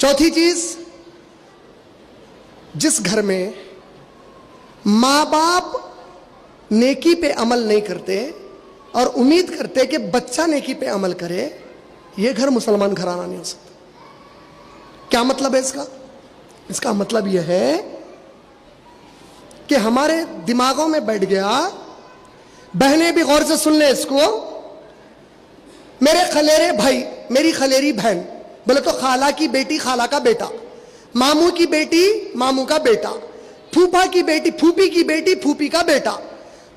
چوتھی چیز، جس گھر میں ماں باپ نیکی پہ عمل نہیں کرتے اور امید کرتے کہ بچہ نیکی پہ عمل کرے، یہ گھر مسلمان گھرانہ نہیں ہو سکتا۔ کیا مطلب ہے اس کا؟ اس کا مطلب یہ ہے کہ ہمارے دماغوں میں بیٹھ گیا، بہنیں بھی غور سے سن لیں اس کو، میرے خلیرے بھائی، میری خلیری بہن، بولے تو خالہ کی بیٹی خالہ کا بیٹا، ماموں کی بیٹی ماموں کا بیٹا، پھوپھا کی بیٹی پھوپھی کی بیٹی پھوپھی کا بیٹا،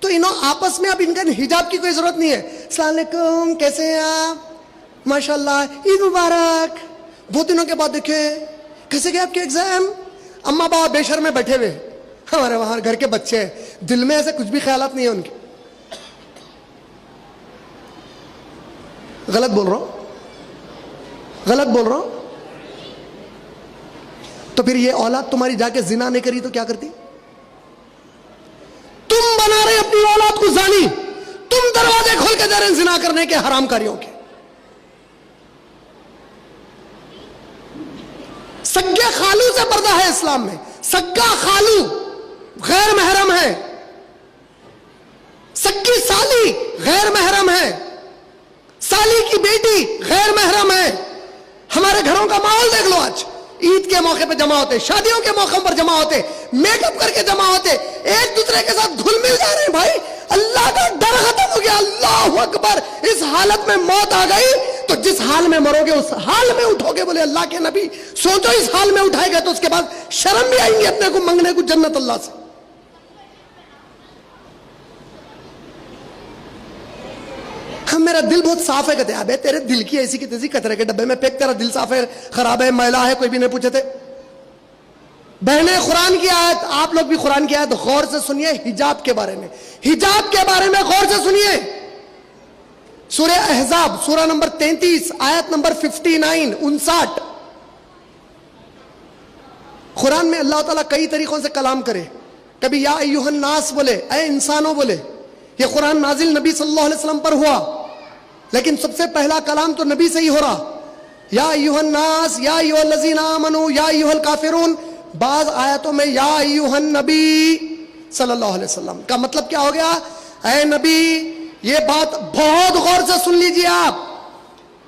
تو انہوں آپس میں اب ان کا حجاب کی کوئی ضرورت نہیں ہے۔ السلام علیکم، کیسے ہیں آپ؟ ماشاءاللہ، عید مبارک، بہت دنوں کے بعد دیکھے، کیسے گئے آپ کے ایگزام؟ اماں باپ بے شرم میں بیٹھے ہوئے، ہمارے وہاں گھر کے بچے ہیں، دل میں ایسے کچھ بھی خیالات نہیں ہیں ان کے۔ غلط بول رہا ہوں؟ غلط بول رہا ہوں؟ تو پھر یہ اولاد تمہاری جا کے زنا نہیں کری تو کیا کرتی؟ تم بنا رہے اپنی اولاد کو زانی، تم دروازے کھول کے دے رہے زنا کرنے کے، حرام کاریوں کے۔ سگے خالو سے پردہ ہے اسلام میں، سگا خالو غیر محرم ہے، سگی سالی غیر محرم ہے، سالی کی بیٹی غیر محرم ہے۔ ہمارے گھروں کا ماحول دیکھ لو، آج عید کے موقع پہ جمع ہوتے، شادیوں کے موقع پر جمع ہوتے، میک اپ کر کے جمع ہوتے، ایک دوسرے کے ساتھ گھل مل جا رہے ہیں۔ بھائی اللہ کا ڈر ختم ہو گیا، اللہ اکبر۔ اس حالت میں موت آ گئی تو جس حال میں مرو گے اس حال میں اٹھو گے، بولے اللہ کے نبی۔ سوچو اس حال میں اٹھائے گئے تو اس کے بعد شرم بھی آئیں گی اپنے کو منگنے کو جنت اللہ سے۔ میرا دل بہت صاف ہے، کہتے ہیں ابے تیرے دل کی ایسی کی تیسی کچرے کے ڈبے میں پھینک، تیرا دل صاف ہے خراب ہے میلا ہے، کوئی بھی نہیں پوچھے تھے۔ بہنیں قرآن کی آیت، آپ لوگ بھی قرآن کی آیت غور سے سنیے، حجاب کے بارے میں، حجاب کے بارے میں غور سے سنیے۔ سورہ احزاب سورہ نمبر 33 آیت نمبر 59 قرآن میں اللہ تعالیٰ کئی طریقوں سے کلام کرے، کبھی یا ایھا الناس بولے، اے انسانوں بولے۔ یہ قرآن نازل نبی صلی اللہ علیہ وسلم پر ہوا، لیکن سب سے پہلا کلام تو نبی سے ہی ہو رہا، یا ایھا الناس، یا ایھا الذین آمنوا، یا ایھا الکافرون۔ بعض آیتوں میں یا ایھا النبی صلی اللہ علیہ وسلم کا مطلب کیا ہو گیا؟ اے نبی، یہ بات بہت غور سے سن لیجئے آپ۔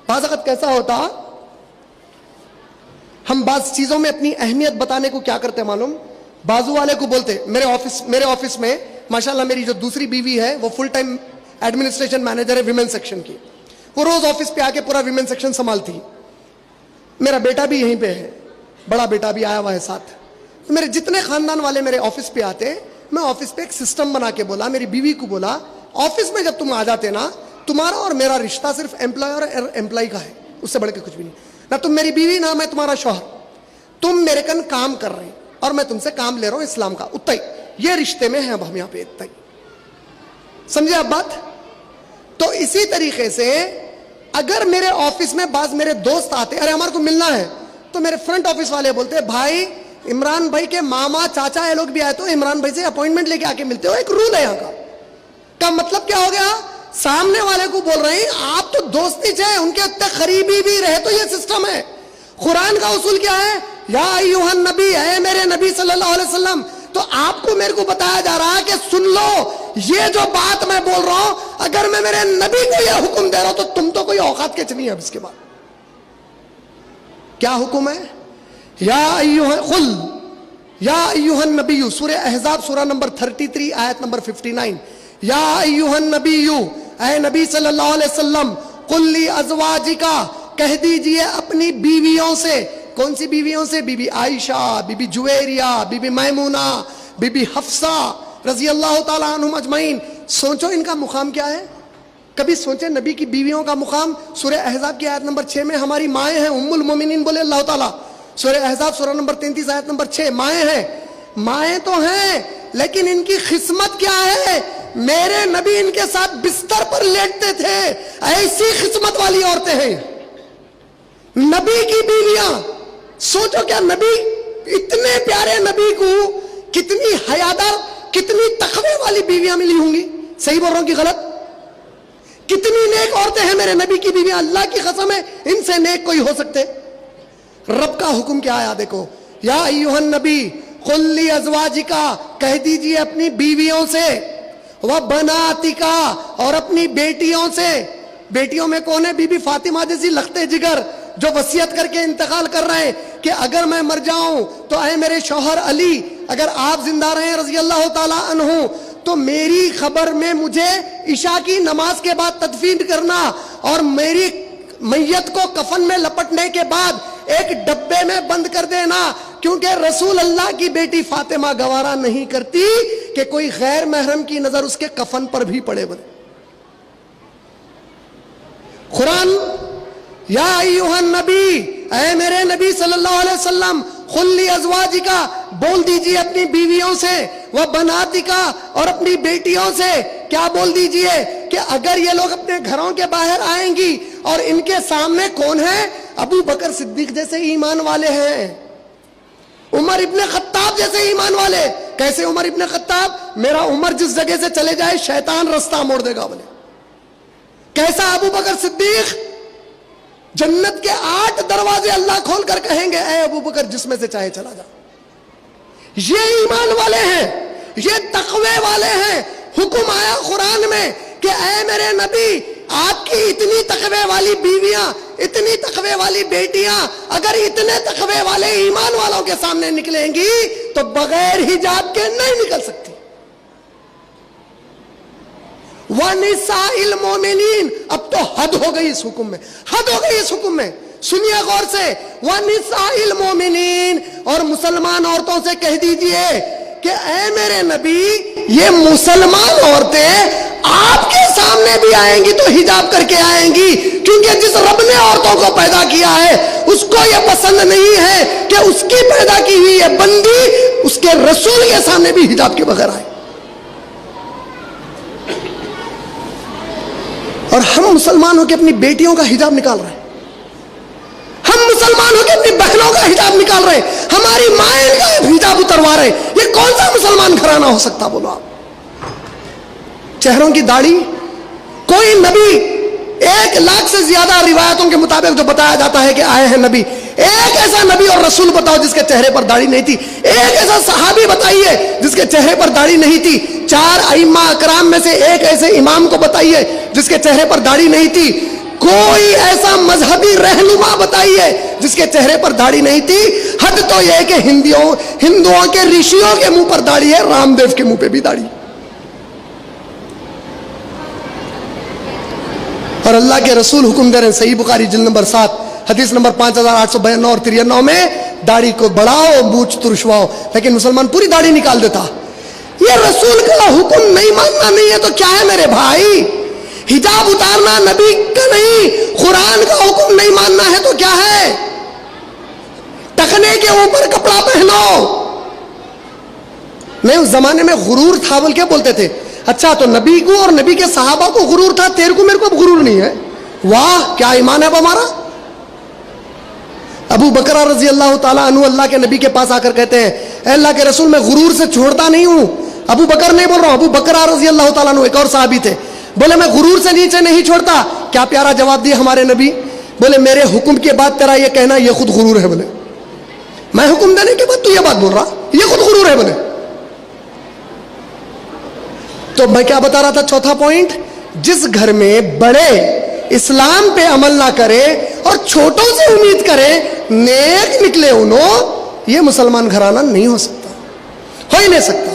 بعض وقت کیسا ہوتا، ہم بعض چیزوں میں اپنی اہمیت بتانے کو کیا کرتے معلوم، بازو والے کو بولتے، میرے آفس میں ماشاءاللہ میری جو دوسری بیوی ہے وہ فل ٹائم ایڈمنسٹریشن مینیجر ہے ویمن سیکشن کی، وہ روز آفس پہ آ کے پورا ویمن سیکشن سنبھالتی۔ میرا بیٹا بھی یہیں پہ ہے، بڑا بیٹا بھی آیا ہوا ہے ساتھ۔ میرے جتنے خاندان والے میرے آفس پہ آتے، میں آفس پہ ایک سسٹم بنا کے بولا، میری بیوی کو بولا، آفس میں جب تم آ جاتے نا، تمہارا اور میرا رشتہ صرف امپلائر اور امپلائی کا ہے، اس سے بڑھ کے کچھ بھی نہیں۔ نہ تم میری بیوی نہ میں تمہارا شوہر، تم میرے کن کام کر رہے ہیں اور میں تم سے کام لے رہا ہوں اسلام کا، اتنا ہی یہ رشتے میں ہیں اب ہم یہاں پہ، اتنا ہی۔ سمجھے اب بات؟ تو اسی طریقے سے اگر میرے آفس میں بعض میرے دوست آتے، ارے ہمارے کو ملنا ہے، تو میرے فرنٹ آفس والے بولتے بھائی عمران بھائی کے ماما چاچا یہ لوگ بھی آئے تو عمران بھائی سے اپوائنٹمنٹ لے کے آ کے ملتے ہو، ایک رول ہے یہاں کا مطلب کیا ہو گیا؟ سامنے والے کو بول رہے ہیں آپ تو دوست ہی چاہے ان کے اتنے قریبی بھی رہے تو یہ سسٹم ہے۔ قرآن کا اصول کیا ہے؟ یا ایھا النبی، اے میرے نبی صلی اللہ علیہ وسلم۔ تو آپ کو میرے کو بتایا جا رہا ہے کہ سن لو، یہ جو بات میں بول رہا ہوں، اگر میں میرے نبی کو یہ حکم دے رہا ہوں تو تم تو کوئی اوقات کے نہیں ہے۔ اب اس کے بعد کیا حکم ہے؟ یا ایھا النبی، سورہ احزاب سورہ نمبر 33 آیت نمبر 59، یا ایھا النبی، اے نبی صلی اللہ علیہ وسلم، قل لازواجک، کہہ دیجئے اپنی بیویوں سے۔ کون سی بیویوں سے؟ Bibi Aisha, Bibi Juwayriya, Bibi Maimuna, Bibi Hafsa رضی اللہ تعالیٰ عنہم اجمعین۔ سوچو ان کا مقام کیا ہے، کبھی سوچے نبی کی بیویوں کا مقام؟ سورہ احزاب کی آیت نمبر 6 میں ہماری مائیں ہیں، ام المومنین بولے اللہ تعالیٰ۔ سورہ احزاب سورہ نمبر 33 آیت نمبر 6، مائیں ہیں، مائیں تو ہیں لیکن ان کی قسمت کیا ہے؟ میرے نبی ان کے ساتھ بستر پر لیٹتے تھے، ایسی قسمت والی عورتیں ہیں نبی کی بیویاں۔ سوچو کیا نبی، اتنے پیارے نبی کو کتنی حیادار، کتنی تقوی والی بیویاں ملی ہوں گی؟ صحیح بول رہا ہوں کہ غلط؟ کتنی نیک عورتیں ہیں میرے نبی کی بیویاں، اللہ کی قسم ہے ان سے نیک کوئی ہو سکتے؟ رب کا حکم کیا آیا دیکھو، یا ایھا النبی قل لازواجکا، کہہ دیجئے اپنی بیویوں سے، وبناتکا، اور اپنی بیٹیوں سے. بیٹیوں میں کون ہے؟ بی بی فاطمہ جیسی لختے جگر جو وصیت کر کے انتقال کر رہے ہیں کہ اگر میں مر جاؤں تو اے میرے شوہر علی، اگر آپ زندہ رہیں رضی اللہ تعالی عنہ، تو میری خبر میں مجھے عشاء کی نماز کے بعد تدفین کرنا، اور میری میت کو کفن میں لپٹنے کے بعد ایک ڈبے میں بند کر دینا، کیونکہ رسول اللہ کی بیٹی فاطمہ گوارا نہیں کرتی کہ کوئی غیر محرم کی نظر اس کے کفن پر بھی پڑے. بنے قرآن، یا ایھا النبی، اے میرے نبی صلی اللہ علیہ وسلم، قل لازواجکا، بول دیجئے اپنی بیویوں سے، وبناتکا، اور اپنی بیٹیوں سے. کیا بول دیجئے؟ کہ اگر یہ لوگ اپنے گھروں کے باہر آئیں گی اور ان کے سامنے کون ہے؟ ابو بکر صدیق جیسے ایمان والے ہیں، عمر ابن خطاب جیسے ایمان والے. کیسے عمر ابن خطاب؟ میرا عمر جس جگہ سے چلے جائے شیطان رستہ موڑ دے گا. بولے کیسا ابو بکر صدیق؟ جنت کے 8 دروازے اللہ کھول کر کہیں گے اے ابو بکر جس میں سے چاہے چلا جا. یہ ایمان والے ہیں، یہ تقوی والے ہیں. حکم آیا قرآن میں کہ اے میرے نبی، آپ کی اتنی تقوی والی بیویاں، اتنی تقوی والی بیٹیاں اگر اتنے تقوی والے ایمان والوں کے سامنے نکلیں گی تو بغیر حجاب کے نہیں نکل سکتی. وَنِسَاءِ الْمُؤْمِنِينَ، اب تو حد ہو گئی اس حکم میں، حد ہو گئی اس حکم میں. سنیے غور سے، وَنِسَاءِ الْمُؤْمِنِينَ، اور مسلمان عورتوں سے کہہ دیجئے کہ اے میرے نبی، یہ مسلمان عورتیں آپ کے سامنے بھی آئیں گی تو حجاب کر کے آئیں گی، کیونکہ جس رب نے عورتوں کو پیدا کیا ہے اس کو یہ پسند نہیں ہے کہ اس کی پیدا کی ہوئی یہ بندی اس کے رسول کے سامنے بھی حجاب کے بغیر آئے. اور ہم مسلمان ہو کے اپنی بیٹیوں کا حجاب نکال رہے ہیں، ہم مسلمان ہو کے اپنی بہنوں کا حجاب نکال رہے ہیں، ہماری مائیں کا حجاب اتروا رہے ہیں. یہ کون سا مسلمان گھرانہ ہو سکتا؟ بولو آپ. چہروں کی داڑھی، کوئی نبی 1 لاکھ سے زیادہ روایتوں کے مطابق جو بتایا جاتا ہے کہ آئے ہیں نبی، ایک ایسا نبی اور رسول بتاؤ جس کے چہرے پر داڑھی نہیں تھی. ایک ایسا صحابی بتائیے جس کے چہرے پر داڑھی نہیں تھی. 4 ائمہ اکرام میں سے ایک ایسے امام کو بتائیے جس کے چہرے پر داڑھی نہیں تھی. کوئی ایسا مذہبی رہنما بتائیے جس کے چہرے پر داڑھی نہیں تھی. حد تو یہ ہے کہ ہندوؤں کے رشیوں کے منہ پر داڑھی ہے، رام دیو کے منہ پہ بھی داڑھی. اور اللہ کے رسول حکم دے رہے ہیں، صحیح بخاری جلد نمبر 7 حدیث نمبر 5892 اور 93 میں، داڑھی کو بڑھاؤ، مونچھ ترشواؤ. لیکن مسلمان پوری داڑھی نکال دیتا. یہ رسول کا حکم نہیں ماننا نہیں ہے تو کیا ہے میرے بھائی؟ حجاب اتارنا نبی کا نہیں، قرآن کا حکم نہیں ماننا ہے تو کیا ہے؟ ٹکنے کے اوپر کپڑا پہنو. نہیں، اس زمانے میں غرور تھا بول کے بولتے تھے. اچھا تو نبی کو اور نبی کے صحابہ کو غرور تھا، تیرے کو میرے کو اب غرور نہیں ہے. واہ کیا ایمان ہے اب ہمارا. ابو بکر رضی اللہ تعالیٰ عنہ اللہ کے نبی کے پاس آ کر کہتے ہیں اے اللہ کے رسول، میں غرور سے چھوڑتا نہیں ہوں. ابو بکر نہیں بول رہا ہوں، ابو بکر رضی اللہ تعالیٰ عنہ ایک اور صحابی تھے. بولے میں غرور سے نیچے نہیں چھوڑتا. کیا پیارا جواب دیا ہمارے نبی. بولے میرے حکم کے بعد تیرا یہ کہنا یہ خود غرور ہے. بولے میں حکم دینے کے بعد تو یہ بات بول رہا، یہ خود غرور ہے. بولے تو میں کیا بتا رہا تھا؟ چوتھا پوائنٹ، جس گھر میں بڑے اسلام پہ عمل نہ کرے اور چھوٹوں سے امید کرے نیک نکلے انہوں، یہ مسلمان گھرانہ نہیں ہو سکتا، ہو ہی نہیں سکتا.